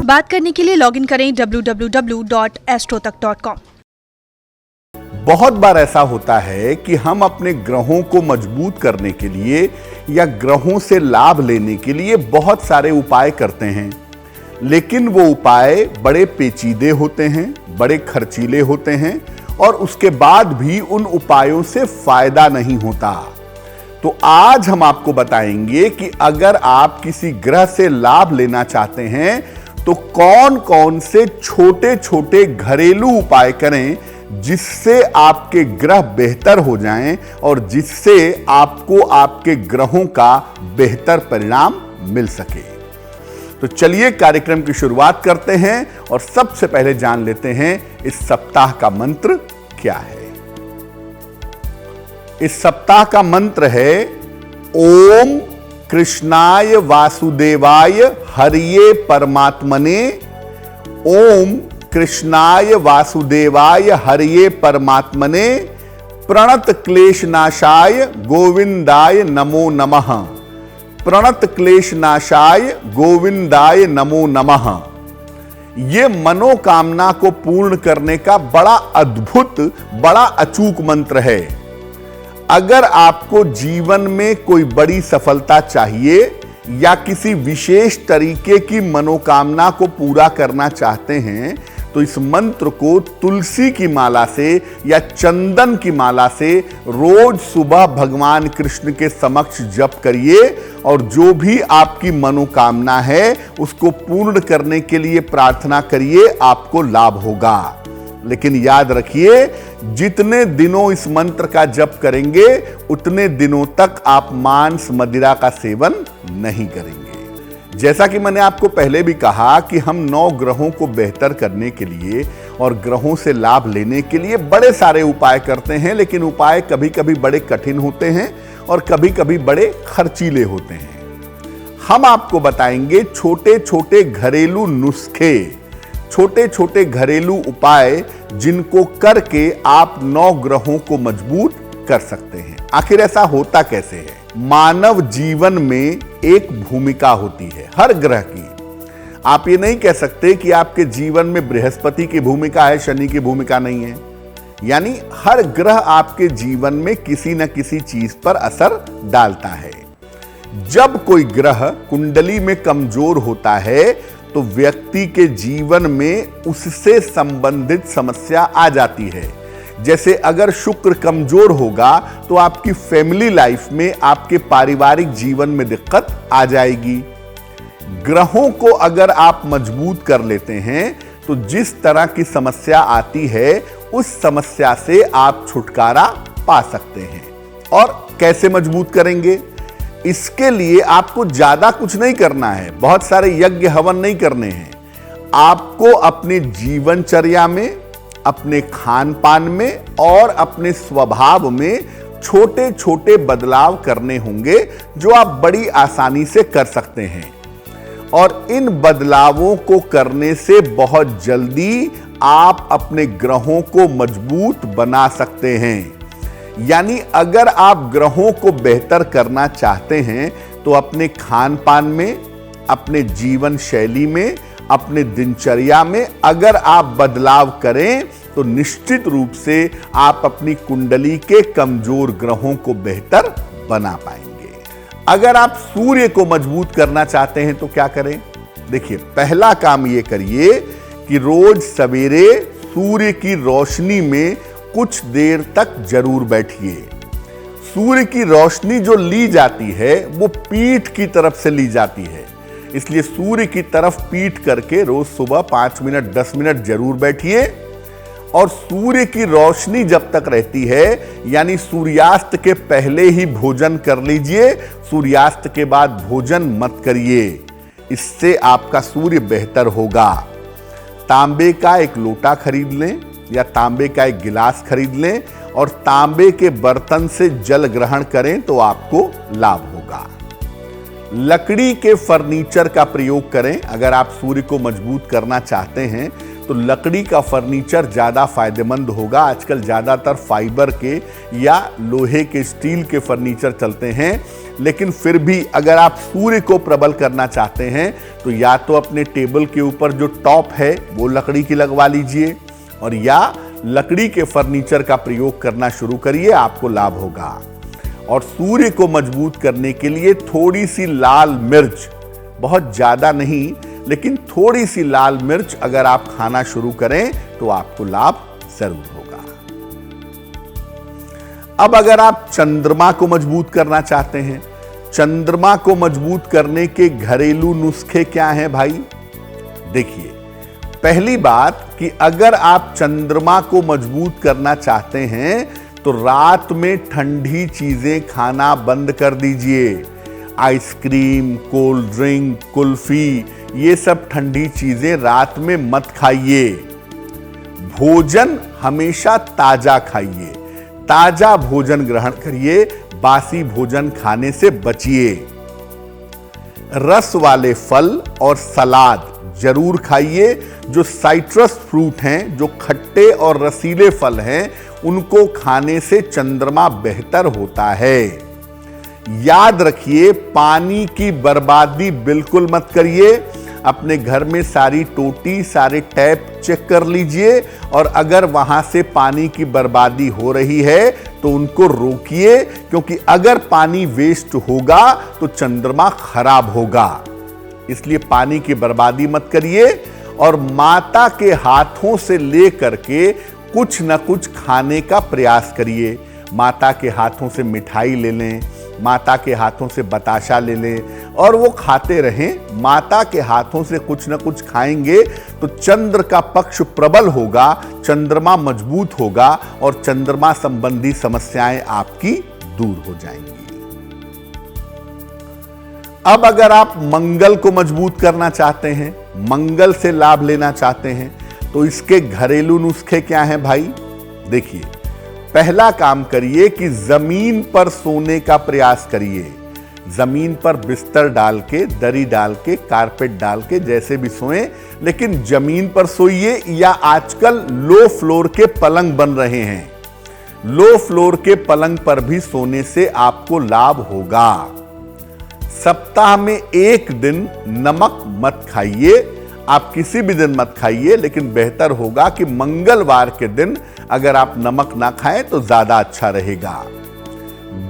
बात करने के लिए लॉगिन करें www.astrotak.com। बहुत बार ऐसा होता है कि हम अपने ग्रहों को मजबूत करने के लिए या ग्रहों से लाभ लेने के लिए बहुत सारे उपाय करते हैं, लेकिन वो उपाय बड़े पेचीदे होते हैं, बड़े खर्चीले होते हैं और उसके बाद भी उन उपायों से फायदा नहीं होता। तो आज हम आपको बताएंगे कि अगर आप किसी ग्रह से लाभ लेना चाहते हैं तो कौन कौन से छोटे छोटे घरेलू उपाय करें जिससे आपके ग्रह बेहतर हो जाएं और जिससे आपको आपके ग्रहों का बेहतर परिणाम मिल सके। तो चलिए कार्यक्रम की शुरुआत करते हैं और सबसे पहले जान लेते हैं इस सप्ताह का मंत्र क्या है। इस सप्ताह का मंत्र है ओम कृष्णाय वासुदेवाय हरिये परमात्मने। ओम कृष्णाय वासुदेवाय हरिये परमात्मने प्रणत क्लेशनाशाय गोविंदाय नमो नमः। प्रणत क्लेशनाशाय गोविंदाय नमो नमः। ये मनोकामना को पूर्ण करने का बड़ा अद्भुत, बड़ा अचूक मंत्र है। अगर आपको जीवन में कोई बड़ी सफलता चाहिए या किसी विशेष तरीके की मनोकामना को पूरा करना चाहते हैं तो इस मंत्र को तुलसी की माला से या चंदन की माला से रोज सुबह भगवान कृष्ण के समक्ष जप करिए और जो भी आपकी मनोकामना है उसको पूर्ण करने के लिए प्रार्थना करिए, आपको लाभ होगा। लेकिन याद रखिए, जितने दिनों इस मंत्र का जप करेंगे उतने दिनों तक आप मांस मदिरा का सेवन नहीं करेंगे। जैसा कि मैंने आपको पहले भी कहा कि हम 9 ग्रहों को बेहतर करने के लिए और ग्रहों से लाभ लेने के लिए बड़े सारे उपाय करते हैं, लेकिन उपाय कभी कभी बड़े कठिन होते हैं और कभी कभी बड़े खर्चीले होते हैं। हम आपको बताएंगे छोटे छोटे घरेलू नुस्खे, छोटे छोटे घरेलू उपाय जिनको करके आप 9 ग्रहों को मजबूत कर सकते हैं। आखिर ऐसा होता कैसे है? मानव जीवन में एक भूमिका होती है हर ग्रह की। आप ये नहीं कह सकते कि आपके जीवन में बृहस्पति की भूमिका है, शनि की भूमिका नहीं है। यानी हर ग्रह आपके जीवन में किसी न किसी चीज पर असर डालता है। जब कोई ग्रह कुंडली में कमजोर होता है तो व्यक्ति के जीवन में उससे संबंधित समस्या आ जाती है। जैसे अगर शुक्र कमजोर होगा तो आपकी फैमिली लाइफ में, आपके पारिवारिक जीवन में दिक्कत आ जाएगी। ग्रहों को अगर आप मजबूत कर लेते हैं तो जिस तरह की समस्या आती है उस समस्या से आप छुटकारा पा सकते हैं। और कैसे मजबूत करेंगे? इसके लिए आपको ज्यादा कुछ नहीं करना है, बहुत सारे यज्ञ हवन नहीं करने हैं। आपको अपने जीवनचर्या में, अपने खान पान में और अपने स्वभाव में छोटे छोटे बदलाव करने होंगे जो आप बड़ी आसानी से कर सकते हैं। और इन बदलावों को करने से बहुत जल्दी आप अपने ग्रहों को मजबूत बना सकते हैं। यानी अगर आप ग्रहों को बेहतर करना चाहते हैं तो अपने खान पान में, अपने जीवन शैली में, अपने दिनचर्या में अगर आप बदलाव करें तो निश्चित रूप से आप अपनी कुंडली के कमजोर ग्रहों को बेहतर बना पाएंगे। अगर आप सूर्य को मजबूत करना चाहते हैं तो क्या करें? देखिए, पहला काम ये करिए कि रोज सवेरे सूर्य की रोशनी में कुछ देर तक जरूर बैठिए। सूर्य की रोशनी जो ली जाती है वो पीठ की तरफ से ली जाती है, इसलिए सूर्य की तरफ पीठ करके रोज सुबह 5 मिनट 10 मिनट जरूर बैठिए। और सूर्य की रोशनी जब तक रहती है, यानी सूर्यास्त के पहले ही भोजन कर लीजिए, सूर्यास्त के बाद भोजन मत करिए। इससे आपका सूर्य बेहतर होगा। तांबे का एक लोटा खरीद लें या तांबे का एक गिलास खरीद लें और तांबे के बर्तन से जल ग्रहण करें तो आपको लाभ होगा। लकड़ी के फर्नीचर का प्रयोग करें। अगर आप सूर्य को मजबूत करना चाहते हैं तो लकड़ी का फर्नीचर ज़्यादा फायदेमंद होगा। आजकल ज़्यादातर फाइबर के या लोहे के, स्टील के फर्नीचर चलते हैं, लेकिन फिर भी अगर आप सूर्य को प्रबल करना चाहते हैं तो या तो अपने टेबल के ऊपर जो टॉप है वो लकड़ी की लगवा लीजिए और या लकड़ी के फर्नीचर का प्रयोग करना शुरू करिए, आपको लाभ होगा। और सूर्य को मजबूत करने के लिए थोड़ी सी लाल मिर्च, बहुत ज्यादा नहीं लेकिन थोड़ी सी लाल मिर्च अगर आप खाना शुरू करें तो आपको लाभ जरूर होगा। अब अगर आप चंद्रमा को मजबूत करना चाहते हैं, चंद्रमा को मजबूत करने के घरेलू नुस्खे क्या हैं भाई? देखिए, पहली बात कि अगर आप चंद्रमा को मजबूत करना चाहते हैं तो रात में ठंडी चीजें खाना बंद कर दीजिए। आइसक्रीम, कोल्ड ड्रिंक, कुल्फी, ये सब ठंडी चीजें रात में मत खाइए। भोजन हमेशा ताजा खाइए, ताजा भोजन ग्रहण करिए, बासी भोजन खाने से बचिए। रस वाले फल और सलाद जरूर खाइए। जो साइट्रस फ्रूट हैं, जो खट्टे और रसीले फल हैं, उनको खाने से चंद्रमा बेहतर होता है। याद रखिए, पानी की बर्बादी बिल्कुल मत करिए। अपने घर में सारी टोटी, सारे टैप चेक कर लीजिए और अगर वहां से पानी की बर्बादी हो रही है तो उनको रोकिए, क्योंकि अगर पानी वेस्ट होगा तो चंद्रमा खराब होगा। इसलिए पानी की बर्बादी मत करिए और माता के हाथों से लेकर के कुछ न कुछ खाने का प्रयास करिए। माता के हाथों से मिठाई ले लें, माता के हाथों से बताशा ले लें और वो खाते रहें। माता के हाथों से कुछ न कुछ खाएंगे तो चंद्र का पक्ष प्रबल होगा, चंद्रमा मजबूत होगा और चंद्रमा संबंधी समस्याएं आपकी दूर हो जाएंगी। अब अगर आप मंगल को मजबूत करना चाहते हैं, मंगल से लाभ लेना चाहते हैं, तो इसके घरेलू नुस्खे क्या हैं भाई? देखिए, पहला काम करिए कि जमीन पर सोने का प्रयास करिए। जमीन पर बिस्तर डाल के, दरी डाल के, कारपेट डाल के, जैसे भी सोएं, लेकिन जमीन पर सोइए। या आजकल लो फ्लोर के पलंग बन रहे हैं, लो फ्लोर के पलंग पर भी सोने से आपको लाभ होगा। सप्ताह में एक दिन नमक मत खाइए। आप किसी भी दिन मत खाइए, लेकिन बेहतर होगा कि मंगलवार के दिन अगर आप नमक ना खाएं तो ज्यादा अच्छा रहेगा।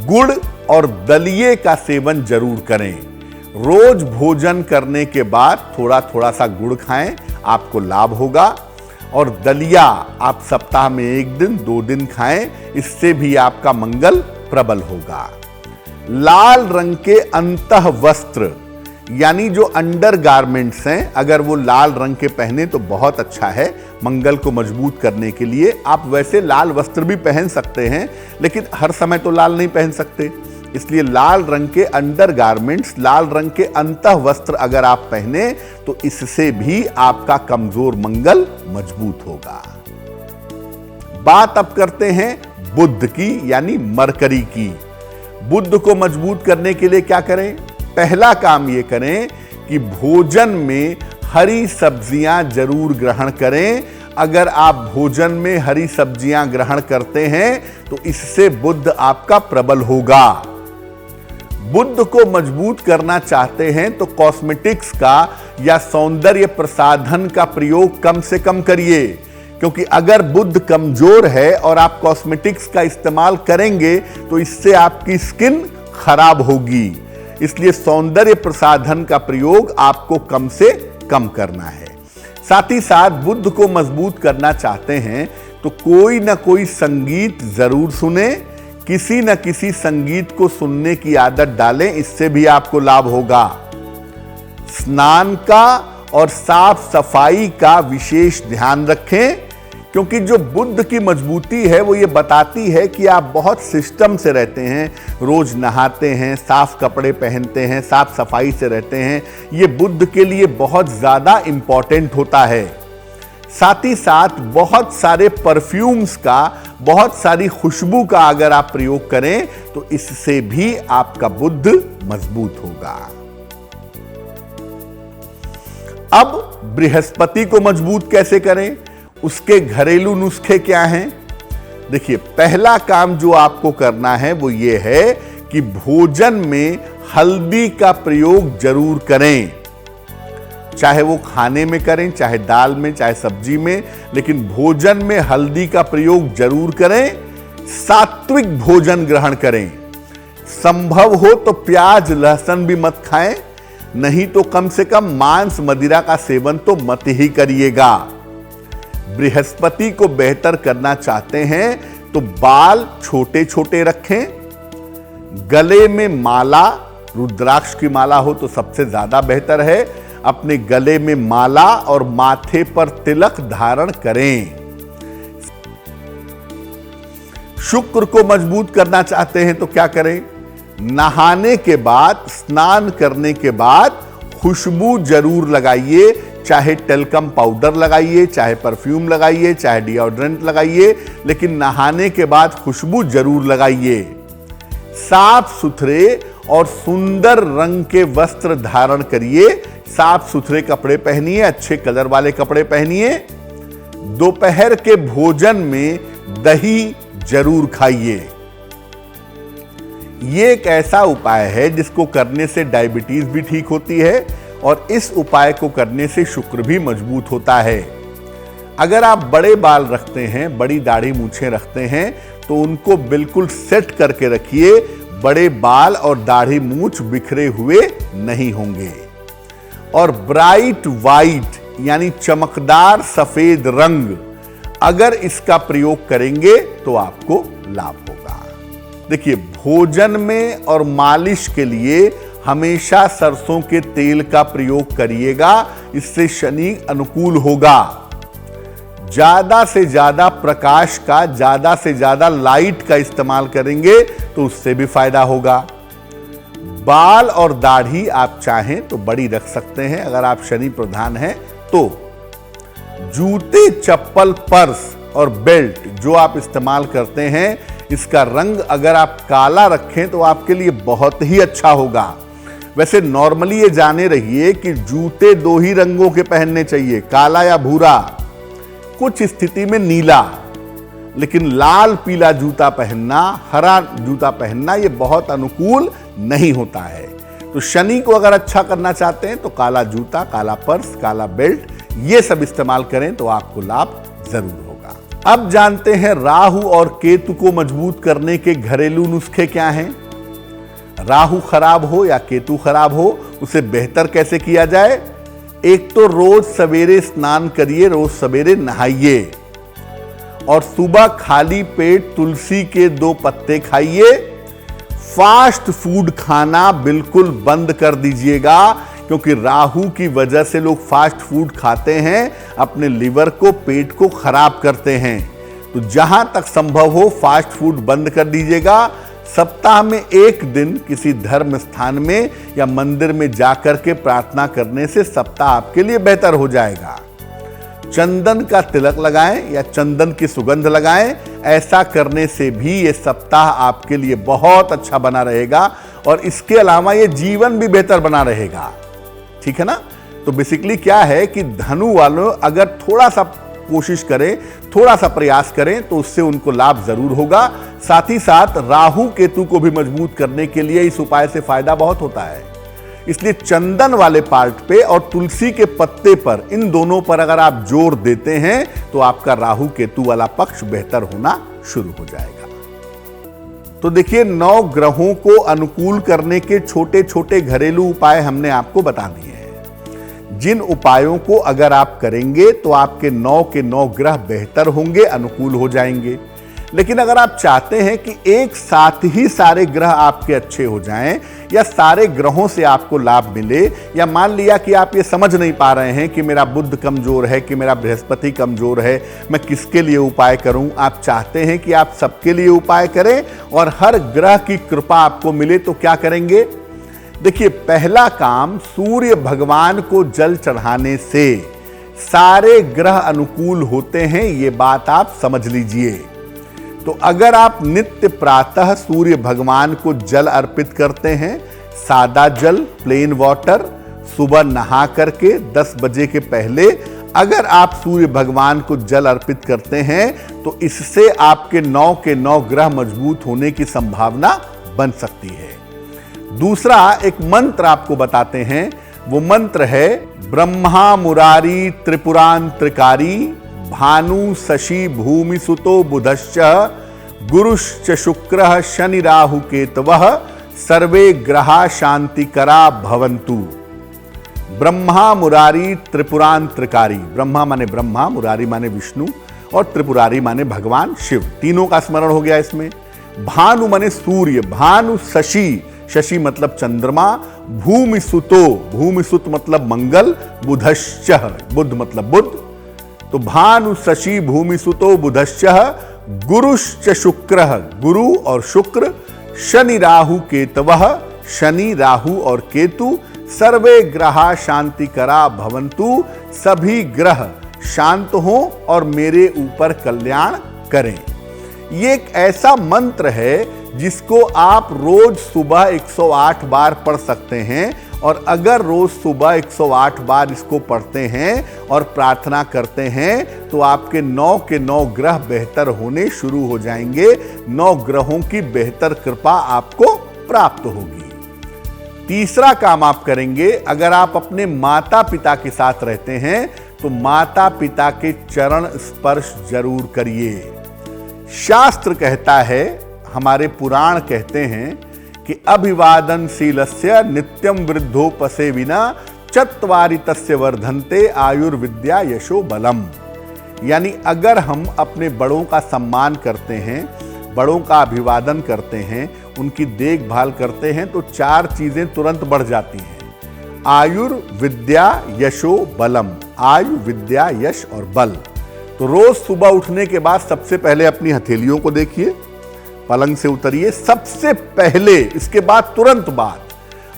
गुड़ और दलिये का सेवन जरूर करें। रोज भोजन करने के बाद थोड़ा थोड़ा सा गुड़ खाएं, आपको लाभ होगा। और दलिया आप सप्ताह में एक दिन, 2 दिन खाएं, इससे भी आपका मंगल प्रबल होगा। लाल रंग के अंतः वस्त्र यानी जो अंडर गारमेंट्स हैं, अगर वो लाल रंग के पहने तो बहुत अच्छा है मंगल को मजबूत करने के लिए। आप वैसे लाल वस्त्र भी पहन सकते हैं, लेकिन हर समय तो लाल नहीं पहन सकते, इसलिए लाल रंग के अंडर गारमेंट्स, लाल रंग के अंतः वस्त्र अगर आप पहने तो इससे भी आपका कमजोर मंगल मजबूत होगा। बात अब करते हैं बुध की, यानी मरकरी की। बुध को मजबूत करने के लिए क्या करें? पहला काम ये करें कि भोजन में हरी सब्जियां जरूर ग्रहण करें। अगर आप भोजन में हरी सब्जियां ग्रहण करते हैं तो इससे बुध आपका प्रबल होगा। बुध को मजबूत करना चाहते हैं तो कॉस्मेटिक्स का या सौंदर्य प्रसाधन का प्रयोग कम से कम करिए, क्योंकि अगर बुध कमजोर है और आप कॉस्मेटिक्स का इस्तेमाल करेंगे तो इससे आपकी स्किन खराब होगी। इसलिए सौंदर्य प्रसाधन का प्रयोग आपको कम से कम करना है। साथ ही साथ बुध को मजबूत करना चाहते हैं तो कोई ना कोई संगीत जरूर सुने, किसी न किसी संगीत को सुनने की आदत डालें, इससे भी आपको लाभ होगा। स्नान का और साफ सफाई का विशेष ध्यान रखें, क्योंकि जो बुध की मजबूती है वो ये बताती है कि आप बहुत सिस्टम से रहते हैं, रोज नहाते हैं, साफ कपड़े पहनते हैं, साफ सफाई से रहते हैं। ये बुध के लिए बहुत ज्यादा इंपॉर्टेंट होता है। साथ ही साथ बहुत सारे परफ्यूम्स का, बहुत सारी खुशबू का अगर आप प्रयोग करें तो इससे भी आपका बुध मजबूत होगा। अब बृहस्पति को मजबूत कैसे करें, उसके घरेलू नुस्खे क्या हैं? देखिए, पहला काम जो आपको करना है वो ये है कि भोजन में हल्दी का प्रयोग जरूर करें। चाहे वो खाने में करें, चाहे दाल में, चाहे सब्जी में, लेकिन भोजन में हल्दी का प्रयोग जरूर करें। सात्विक भोजन ग्रहण करें। संभव हो तो प्याज लहसुन भी मत खाएं, नहीं तो कम से कम मांस मदिरा का सेवन तो मत ही करिएगा। बृहस्पति को बेहतर करना चाहते हैं तो बाल छोटे छोटे रखें, गले में माला, रुद्राक्ष की माला हो तो सबसे ज्यादा बेहतर है, अपने गले में माला और माथे पर तिलक धारण करें। शुक्र को मजबूत करना चाहते हैं तो क्या करें? नहाने के बाद, स्नान करने के बाद खुशबू जरूर लगाइए। चाहे टेल्कम पाउडर लगाइए, चाहे परफ्यूम लगाइए, चाहे डिओड्रेंट लगाइए, लेकिन नहाने के बाद खुशबू जरूर लगाइए। साफ सुथरे और सुंदर रंग के वस्त्र धारण करिए। साफ सुथरे कपड़े पहनिए, अच्छे कलर वाले कपड़े पहनिए। दोपहर के भोजन में दही जरूर खाइए। ये एक ऐसा उपाय है जिसको करने से डायबिटीज भी ठीक होती है और इस उपाय को करने से शुक्र भी मजबूत होता है। अगर आप बड़े बाल रखते हैं, बड़ी दाढ़ी मूछें रखते हैं, तो उनको बिल्कुल सेट करके रखिए। बड़े बाल और दाढ़ी मूछ बिखरे हुए नहीं होंगे। और ब्राइट वाइट यानी चमकदार सफेद रंग अगर इसका प्रयोग करेंगे तो आपको लाभ होगा। देखिए, भोजन में और मालिश के लिए हमेशा सरसों के तेल का प्रयोग करिएगा, इससे शनि अनुकूल होगा। ज्यादा से ज्यादा प्रकाश का, ज्यादा से ज्यादा लाइट का इस्तेमाल करेंगे तो उससे भी फायदा होगा। बाल और दाढ़ी आप चाहें तो बड़ी रख सकते हैं अगर आप शनि प्रधान हैं तो। जूते, चप्पल, पर्स और बेल्ट जो आप इस्तेमाल करते हैं, इसका रंग अगर आप काला रखें तो आपके लिए बहुत ही अच्छा होगा। वैसे नॉर्मली ये जाने रहिए कि जूते दो ही रंगों के पहनने चाहिए, काला या भूरा, कुछ स्थिति में नीला, लेकिन लाल पीला जूता पहनना, हरा जूता पहनना ये बहुत अनुकूल नहीं होता है। तो शनि को अगर अच्छा करना चाहते हैं तो काला जूता, काला पर्स, काला बेल्ट ये सब इस्तेमाल करें तो आपको लाभ जरूर होगा। अब जानते हैं राहु और केतु को मजबूत करने के घरेलू नुस्खे क्या हैं। राहु खराब हो या केतु खराब हो, उसे बेहतर कैसे किया जाए? एक तो रोज सवेरे स्नान करिए, रोज सवेरे नहाइए और सुबह खाली पेट तुलसी के 2 पत्ते खाइए। फास्ट फूड खाना बिल्कुल बंद कर दीजिएगा, क्योंकि राहु की वजह से लोग फास्ट फूड खाते हैं, अपने लिवर को, पेट को खराब करते हैं। तो जहां तक संभव हो फास्ट फूड बंद कर दीजिएगा। सप्ताह में 1 दिन किसी धर्म स्थान में या मंदिर में जाकर के प्रार्थना करने से सप्ताह आपके लिए बेहतर हो जाएगा। चंदन का तिलक लगाएं या चंदन की सुगंध लगाएं, ऐसा करने से भी ये सप्ताह आपके लिए बहुत अच्छा बना रहेगा और इसके अलावा ये जीवन भी बेहतर बना रहेगा। ठीक है ना? तो बेसिकली क्या है कि धनु वालों अगर थोड़ा सा कोशिश करें, थोड़ा सा प्रयास करें तो उससे उनको लाभ जरूर होगा। साथ ही साथ राहु केतु को भी मजबूत करने के लिए इस उपाय से फायदा बहुत होता है। इसलिए चंदन वाले पार्ट पे और तुलसी के पत्ते पर, इन दोनों पर अगर आप जोर देते हैं तो आपका राहु केतु वाला पक्ष बेहतर होना शुरू हो जाएगा। तो देखिए, 9 ग्रहों को अनुकूल करने के छोटे छोटे घरेलू उपाय हमने आपको बता दिए हैं। जिन उपायों को अगर आप करेंगे तो आपके 9 के 9 ग्रह बेहतर होंगे, अनुकूल हो जाएंगे। लेकिन अगर आप चाहते हैं कि एक साथ ही सारे ग्रह आपके अच्छे हो जाएं या सारे ग्रहों से आपको लाभ मिले, या मान लिया कि आप ये समझ नहीं पा रहे हैं कि मेरा बुध कमजोर है, कि मेरा बृहस्पति कमजोर है, मैं किसके लिए उपाय करूं, आप चाहते हैं कि आप सबके लिए उपाय करें और हर ग्रह की कृपा आपको मिले, तो क्या करेंगे? देखिए, पहला काम, सूर्य भगवान को जल चढ़ाने से सारे ग्रह अनुकूल होते हैं, ये बात आप समझ लीजिए। तो अगर आप नित्य प्रातः सूर्य भगवान को जल अर्पित करते हैं, सादा जल, प्लेन वाटर, सुबह नहा करके 10 बजे के पहले अगर आप सूर्य भगवान को जल अर्पित करते हैं तो इससे आपके 9 के 9 ग्रह मजबूत होने की संभावना बन सकती है। दूसरा एक मंत्र आपको बताते हैं, वो मंत्र है ब्रह्मा मुरारी त्रिपुरांतकारी भानु शशि भूमि सुतो बुधश्च गुरुश्च शुक्रः शनि राहु केतवः सर्वे ग्रहा शांतिकरा भवन्तु। ब्रह्मा मुरारी त्रिपुरांतकारी, ब्रह्मा माने ब्रह्मा, मुरारी माने विष्णु और त्रिपुरारी माने भगवान शिव, तीनों का स्मरण हो गया इसमें। भानु माने सूर्य, भानु शशि, शशि मतलब चंद्रमा, भूमि सुतो, भूमि सुत मतलब मंगल, बुधश्च, बुध मतलब बुध, तो भानु शशि भूमि सुतो बुधश्च गुरुश्च शुक्रः, गुरु और शुक्र, शनि राहु केतवः, शनि राहु और केतु, सर्वे ग्रहा शांतिकरा भवन्तु, सभी ग्रह शांत हों और मेरे ऊपर कल्याण करें। ये एक ऐसा मंत्र है जिसको आप रोज सुबह 108 बार पढ़ सकते हैं, और अगर रोज सुबह 108 बार इसको पढ़ते हैं और प्रार्थना करते हैं तो आपके 9 के 9 ग्रह बेहतर होने शुरू हो जाएंगे, 9 ग्रहों की बेहतर कृपा आपको प्राप्त होगी। तीसरा काम आप करेंगे, अगर आप अपने माता पिता के साथ रहते हैं तो माता पिता के चरण स्पर्श जरूर करिए। शास्त्र कहता है, हमारे पुराण कहते हैं कि अभिवादनशीलस्य नित्यम वृद्धोपसे विना चत्वारि तस्य वर्धन्ते आयुर्विद्या यशो बलम। यानी अगर हम अपने बड़ों का सम्मान करते हैं, बड़ों का अभिवादन करते हैं, उनकी देखभाल करते हैं तो 4 चीजें तुरंत बढ़ जाती हैं, आयुर्विद्या यशो बलम, आयु विद्या यश और बल। तो रोज सुबह उठने के बाद सबसे पहले अपनी हथेलियों को देखिए, पलंग से उतरिए, सबसे पहले इसके बाद तुरंत बाद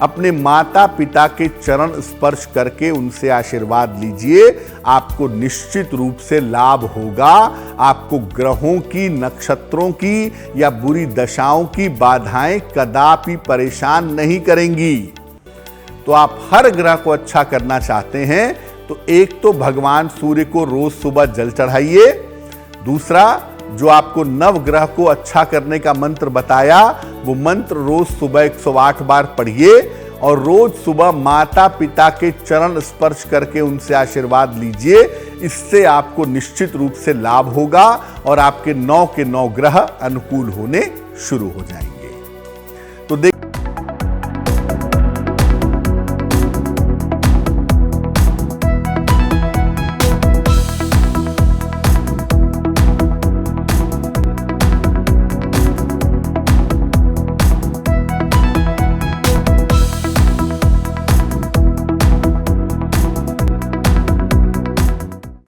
अपने माता पिता के चरण स्पर्श करके उनसे आशीर्वाद लीजिए। आपको निश्चित रूप से लाभ होगा। आपको ग्रहों की, नक्षत्रों की या बुरी दशाओं की बाधाएं कदापि परेशान नहीं करेंगी। तो आप हर ग्रह को अच्छा करना चाहते हैं तो एक तो भगवान सूर्य को रोज सुबह जल चढ़ाइए, दूसरा जो आपको नवग्रह को अच्छा करने का मंत्र बताया वो मंत्र रोज सुबह 108 बार पढ़िए, और रोज सुबह माता पिता के चरण स्पर्श करके उनसे आशीर्वाद लीजिए। इससे आपको निश्चित रूप से लाभ होगा और आपके 9 के 9 ग्रह अनुकूल होने शुरू हो जाएंगे।